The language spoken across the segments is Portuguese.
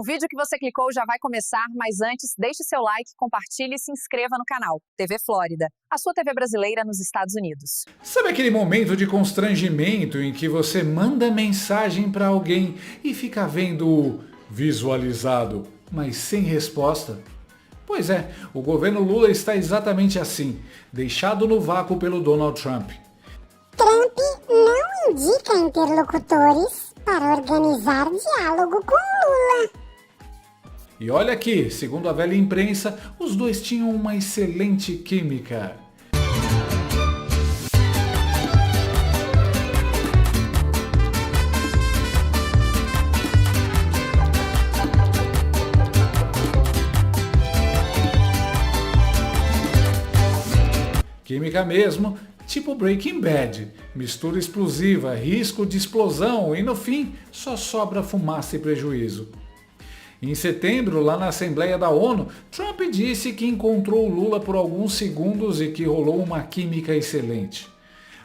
O vídeo que você clicou já vai começar, mas antes, deixe seu like, compartilhe e se inscreva no canal TV Flórida, a sua TV brasileira nos Estados Unidos. Sabe aquele momento de constrangimento em que você manda mensagem para alguém e fica vendo o visualizado, mas sem resposta? Pois é, o governo Lula está exatamente assim, deixado no vácuo pelo Donald Trump. Trump não indica interlocutores para organizar diálogo com Lula. E olha aqui, segundo a velha imprensa, os dois tinham uma excelente química. Química mesmo, tipo Breaking Bad, mistura explosiva, risco de explosão e no fim só sobra fumaça e prejuízo. Em setembro, lá na Assembleia da ONU, Trump disse que encontrou Lula por alguns segundos e que rolou uma química excelente.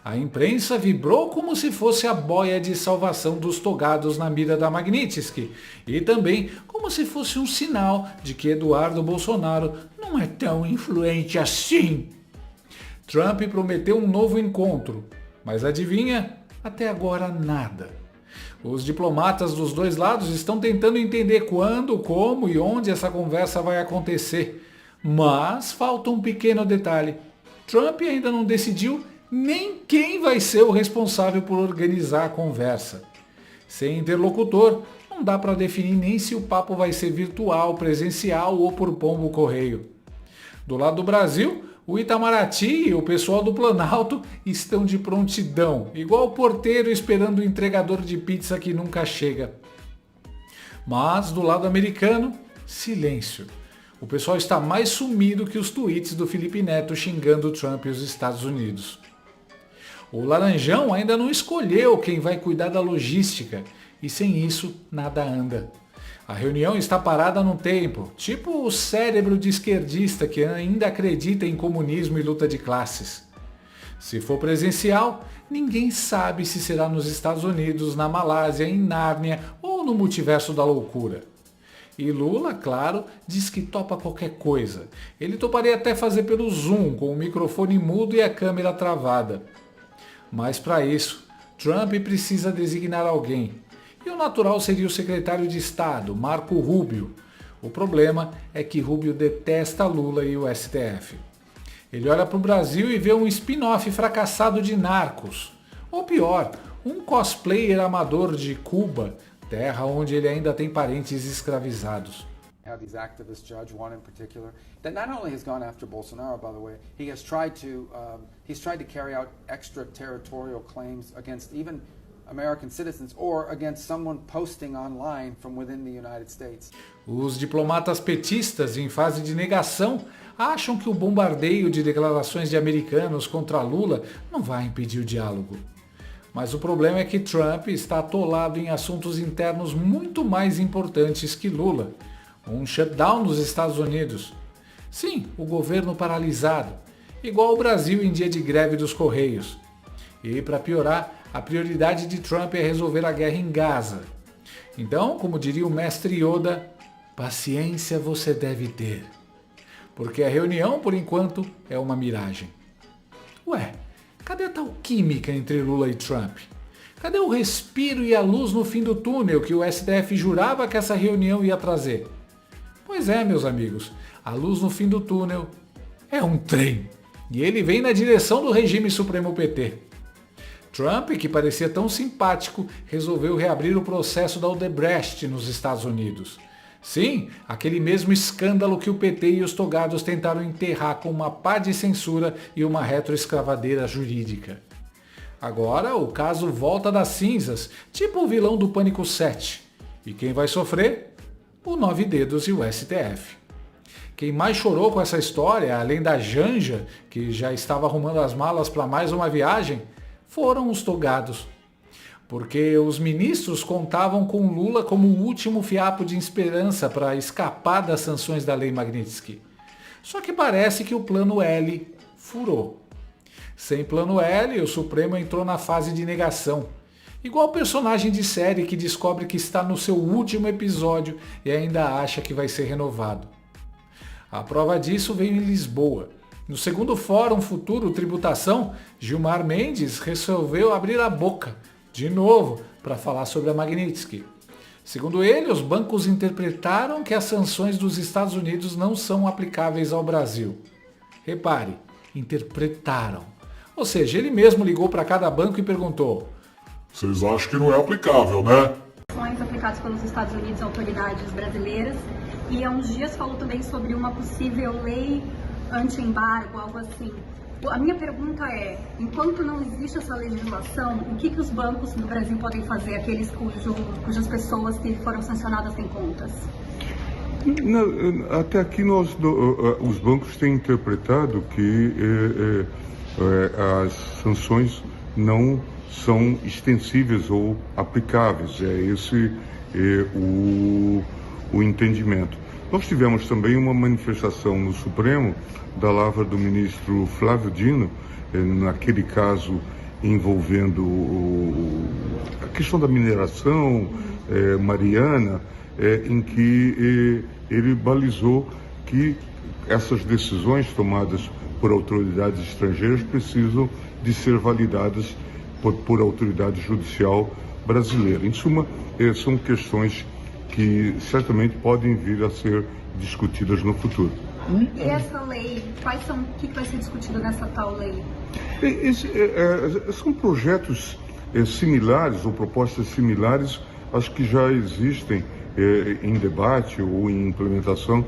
A imprensa vibrou como se fosse a boia de salvação dos togados na mira da Magnitsky e também como se fosse um sinal de que Eduardo Bolsonaro não é tão influente assim. Trump prometeu um novo encontro, mas adivinha? Até agora nada. Os diplomatas dos dois lados estão tentando entender quando, como e onde essa conversa vai acontecer. Mas falta um pequeno detalhe. Trump ainda não decidiu nem quem vai ser o responsável por organizar a conversa. Sem interlocutor, não dá para definir nem se o papo vai ser virtual, presencial ou por pombo correio. Do lado do Brasil, o Itamaraty e o pessoal do Planalto estão de prontidão, igual o porteiro esperando o entregador de pizza que nunca chega. Mas do lado americano, silêncio. O pessoal está mais sumido que os tweets do Felipe Neto xingando Trump e os Estados Unidos. O Laranjão ainda não escolheu quem vai cuidar da logística e sem isso nada anda. A reunião está parada no tempo, tipo o cérebro de esquerdista que ainda acredita em comunismo e luta de classes. Se for presencial, ninguém sabe se será nos Estados Unidos, na Malásia, em Nárnia ou no multiverso da loucura. E Lula, claro, diz que topa qualquer coisa. Ele toparia até fazer pelo Zoom, com o microfone mudo e a câmera travada. Mas para isso, Trump precisa designar alguém. E o natural seria o secretário de Estado, Marco Rubio. O problema é que Rubio detesta Lula e o STF. Ele olha para o Brasil e vê um spin-off fracassado de Narcos. Ou pior, um cosplayer amador de Cuba, terra onde ele ainda tem parentes escravizados. This activist judge, one in particular, that not only has gone after Bolsonaro, by the way, he's tried to carry out extraterritorial claims against even American citizens or against someone posting online from within the United States. Os diplomatas petistas, em fase de negação, acham que o bombardeio de declarações de americanos contra Lula não vai impedir o diálogo. Mas o problema é que Trump está atolado em assuntos internos muito mais importantes que Lula. Um shutdown nos Estados Unidos. Sim, o governo paralisado, igual o Brasil em dia de greve dos Correios. E para piorar, a prioridade de Trump é resolver a guerra em Gaza. Então, como diria o mestre Yoda, paciência você deve ter. Porque a reunião, por enquanto, é uma miragem. Ué, cadê a tal química entre Lula e Trump? Cadê o respiro e a luz no fim do túnel que o STF jurava que essa reunião ia trazer? Pois é, meus amigos, a luz no fim do túnel é um trem. E ele vem na direção do regime supremo PT. Trump, que parecia tão simpático, resolveu reabrir o processo da Odebrecht nos Estados Unidos. Sim, aquele mesmo escândalo que o PT e os togados tentaram enterrar com uma pá de censura e uma retroescravadeira jurídica. Agora o caso volta das cinzas, tipo o vilão do Pânico 7. E quem vai sofrer? O 9 Dedos e o STF. Quem mais chorou com essa história, além da Janja, que já estava arrumando as malas para mais uma viagem, foram os togados. Porque os ministros contavam com Lula como o último fiapo de esperança para escapar das sanções da lei Magnitsky. Só que parece que o plano L furou. Sem plano L, o Supremo entrou na fase de negação. Igual personagem de série que descobre que está no seu último episódio e ainda acha que vai ser renovado. A prova disso veio em Lisboa. No segundo Fórum Futuro Tributação, Gilmar Mendes resolveu abrir a boca, de novo, para falar sobre a Magnitsky. Segundo ele, os bancos interpretaram que as sanções dos Estados Unidos não são aplicáveis ao Brasil. Repare, interpretaram. Ou seja, ele mesmo ligou para cada banco e perguntou: vocês acham que não é aplicável, né? Sanções aplicadas pelos Estados Unidos a autoridades brasileiras, e há uns dias falou também sobre uma possível lei anti-embargo, algo assim. A minha pergunta é, enquanto não existe essa legislação, o que os bancos do Brasil podem fazer, aqueles cujas pessoas que foram sancionadas têm contas? Até aqui os bancos têm interpretado que as sanções não são extensíveis ou aplicáveis. É esse o entendimento. Nós tivemos também uma manifestação no Supremo da lavra do ministro Flávio Dino, naquele caso envolvendo a questão da mineração mariana, em que ele balizou que essas decisões tomadas por autoridades estrangeiras precisam de ser validadas por autoridade judicial brasileira. Em suma, são questões que certamente podem vir a ser discutidas no futuro. E essa lei, o que vai ser discutido nessa tal lei? São projetos similares ou propostas similares às que já existem em debate ou em implementação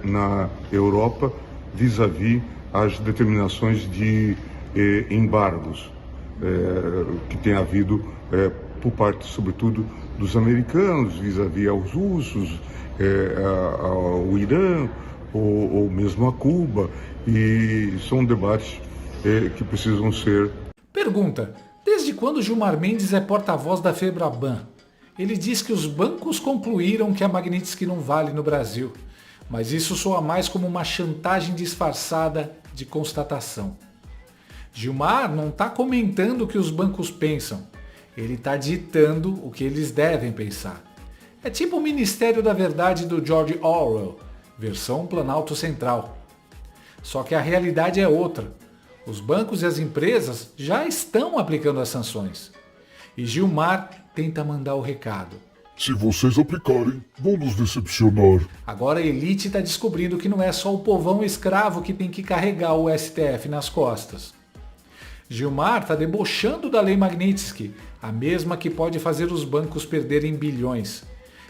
na Europa vis-à-vis as determinações de embargos que tem havido por parte, sobretudo, dos americanos vis-à-vis aos russos, ao Irã ou mesmo a Cuba, e são debates que precisam ser... Pergunta: desde quando Gilmar Mendes é porta-voz da Febraban? Ele diz que os bancos concluíram que a Magnitsky não vale no Brasil, mas isso soa mais como uma chantagem disfarçada de constatação. Gilmar não está comentando o que os bancos pensam, ele está ditando o que eles devem pensar. É tipo o Ministério da Verdade do George Orwell, versão Planalto Central. Só que a realidade é outra. Os bancos e as empresas já estão aplicando as sanções. E Gilmar tenta mandar o recado: se vocês aplicarem, vão nos decepcionar. Agora a elite está descobrindo que não é só o povão escravo que tem que carregar o STF nas costas. Gilmar está debochando da lei Magnitsky, a mesma que pode fazer os bancos perderem bilhões.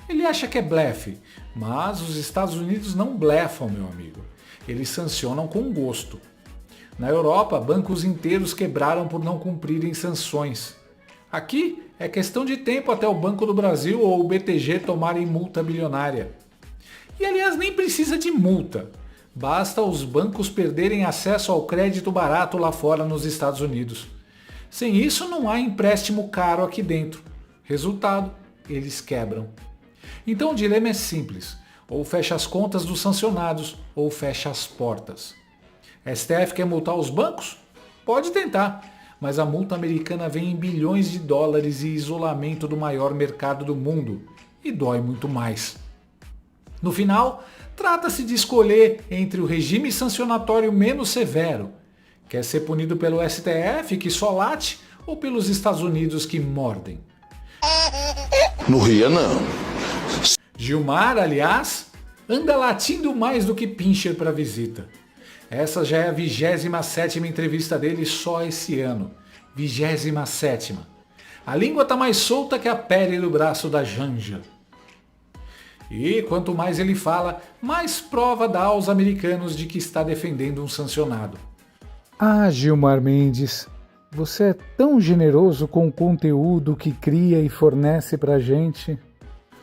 Ele acha que é blefe, mas os Estados Unidos não blefam, meu amigo. Eles sancionam com gosto. Na Europa, bancos inteiros quebraram por não cumprirem sanções. Aqui é questão de tempo até o Banco do Brasil ou o BTG tomarem multa bilionária. E aliás, nem precisa de multa. Basta os bancos perderem acesso ao crédito barato lá fora nos Estados Unidos. Sem isso, não há empréstimo caro aqui dentro. Resultado, eles quebram. Então o dilema é simples: ou fecha as contas dos sancionados, ou fecha as portas. STF quer multar os bancos? Pode tentar, mas a multa americana vem em bilhões de dólares e isolamento do maior mercado do mundo, e dói muito mais. No final, trata-se de escolher entre o regime sancionatório menos severo, quer ser punido pelo STF, que só late, ou pelos Estados Unidos, que mordem. Não ria, não. Gilmar, aliás, anda latindo mais do que pincher para visita. Essa já é a 27ª entrevista dele só esse ano. 27ª. A língua tá mais solta que a pele do braço da Janja. E quanto mais ele fala, mais prova dá aos americanos de que está defendendo um sancionado. Ah, Gilmar Mendes, você é tão generoso com o conteúdo que cria e fornece pra gente.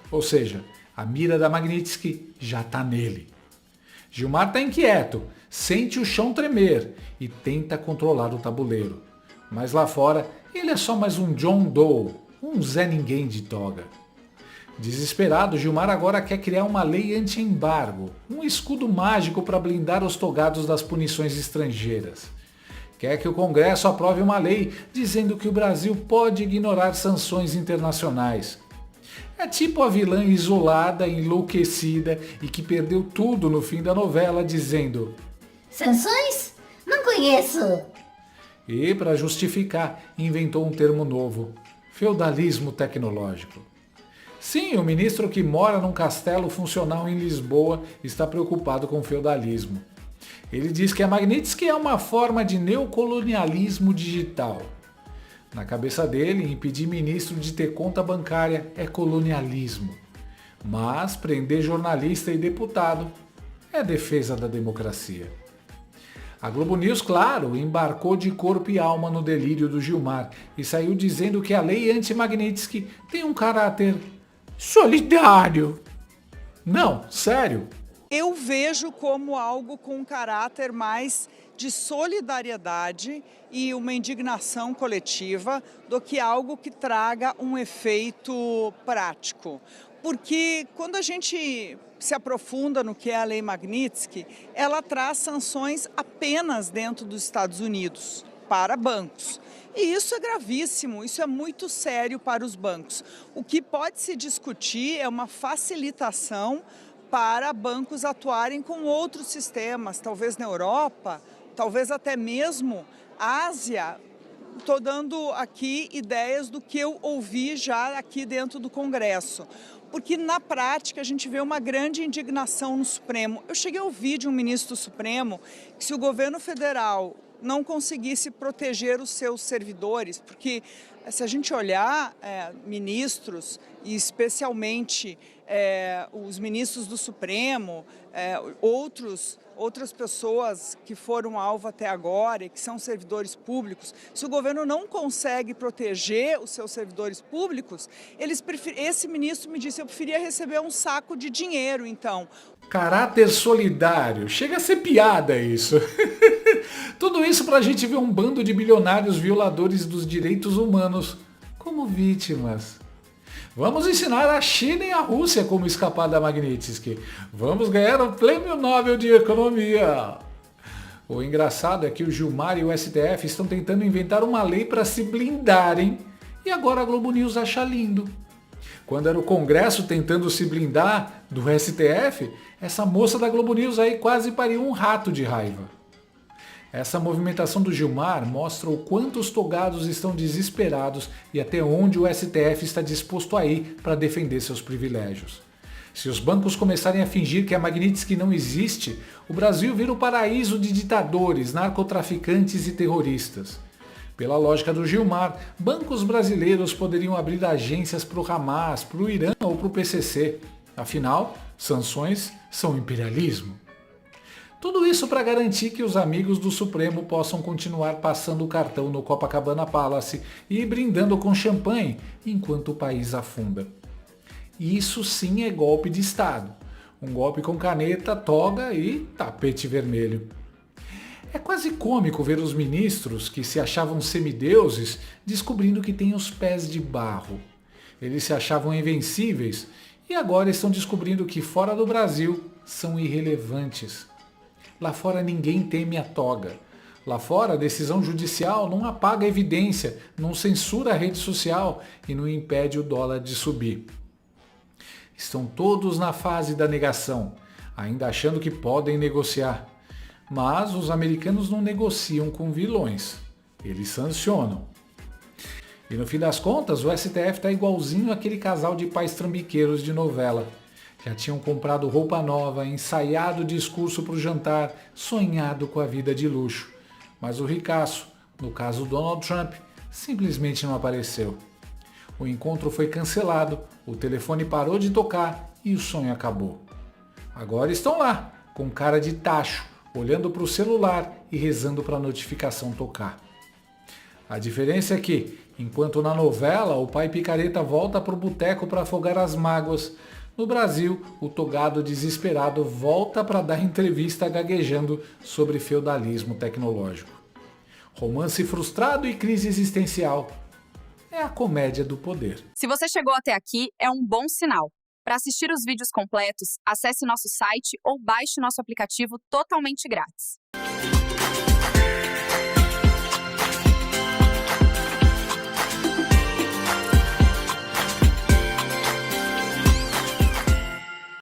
Ou seja, a mira da Magnitsky já tá nele. Gilmar tá inquieto, sente o chão tremer e tenta controlar o tabuleiro. Mas lá fora, ele é só mais um John Doe, um Zé Ninguém de toga. Desesperado, Gilmar agora quer criar uma lei anti-embargo, um escudo mágico para blindar os togados das punições estrangeiras. Quer que o Congresso aprove uma lei dizendo que o Brasil pode ignorar sanções internacionais. É tipo a vilã isolada, enlouquecida e que perdeu tudo no fim da novela dizendo: sanções? Não conheço. E, para justificar, inventou um termo novo: feudalismo tecnológico. Sim, o ministro que mora num castelo funcional em Lisboa está preocupado com o feudalismo. Ele diz que a Magnitsky é uma forma de neocolonialismo digital. Na cabeça dele, impedir ministro de ter conta bancária é colonialismo. Mas prender jornalista e deputado é defesa da democracia. A Globo News, claro, embarcou de corpo e alma no delírio do Gilmar e saiu dizendo que a lei anti-Magnitsky tem um caráter solidário. Não, sério. Eu vejo como algo com um caráter mais de solidariedade e uma indignação coletiva do que algo que traga um efeito prático. Porque quando a gente se aprofunda no que é a lei Magnitsky, ela traz sanções apenas dentro dos Estados Unidos para bancos. E isso é gravíssimo, isso é muito sério para os bancos. O que pode se discutir é uma facilitação para bancos atuarem com outros sistemas, talvez na Europa, talvez até mesmo Ásia. Estou dando aqui ideias do que eu ouvi já aqui dentro do Congresso. Porque na prática a gente vê uma grande indignação no Supremo. Eu cheguei a ouvir de um ministro do Supremo que se o governo federal não conseguisse proteger os seus servidores, porque se a gente olhar ministros, e especialmente os ministros do Supremo, outras pessoas que foram alvo até agora e que são servidores públicos, se o governo não consegue proteger os seus servidores públicos, esse ministro me disse: eu preferia receber um saco de dinheiro, então. Caráter solidário. Chega a ser piada isso. Tudo isso pra gente ver um bando de bilionários violadores dos direitos humanos como vítimas. Vamos ensinar a China e a Rússia como escapar da Magnitsky. Vamos ganhar o Prêmio Nobel de Economia. O engraçado é que o Gilmar e o STF estão tentando inventar uma lei para se blindarem e agora a Globo News acha lindo. Quando era o Congresso tentando se blindar do STF, essa moça da Globo News aí quase pariu um rato de raiva. Essa movimentação do Gilmar mostra o quanto os togados estão desesperados e até onde o STF está disposto a ir para defender seus privilégios. Se os bancos começarem a fingir que a Magnitsky não existe, o Brasil vira o paraíso de ditadores, narcotraficantes e terroristas. Pela lógica do Gilmar, bancos brasileiros poderiam abrir agências para o Hamas, para o Irã ou para o PCC. Afinal, sanções são imperialismo. Tudo isso para garantir que os amigos do Supremo possam continuar passando o cartão no Copacabana Palace e brindando com champanhe enquanto o país afunda. Isso sim é golpe de Estado. Um golpe com caneta, toga e tapete vermelho. É quase cômico ver os ministros, que se achavam semideuses, descobrindo que têm os pés de barro. Eles se achavam invencíveis e agora estão descobrindo que fora do Brasil são irrelevantes. Lá fora ninguém teme a toga. Lá fora a decisão judicial não apaga a evidência, não censura a rede social e não impede o dólar de subir. Estão todos na fase da negação, ainda achando que podem negociar. Mas os americanos não negociam com vilões, eles sancionam. E no fim das contas, o STF está igualzinho aquele casal de pais trambiqueiros de novela. Já tinham comprado roupa nova, ensaiado discurso para o jantar, sonhado com a vida de luxo. Mas o ricaço, no caso Donald Trump, simplesmente não apareceu. O encontro foi cancelado, o telefone parou de tocar e o sonho acabou. Agora estão lá, com cara de tacho, olhando para o celular e rezando para a notificação tocar. A diferença é que, enquanto na novela o pai picareta volta para o boteco para afogar as mágoas, no Brasil, o togado desesperado volta para dar entrevista gaguejando sobre feudalismo tecnológico. Romance frustrado e crise existencial. É a comédia do poder. Se você chegou até aqui, é um bom sinal. Para assistir os vídeos completos, acesse nosso site ou baixe nosso aplicativo totalmente grátis.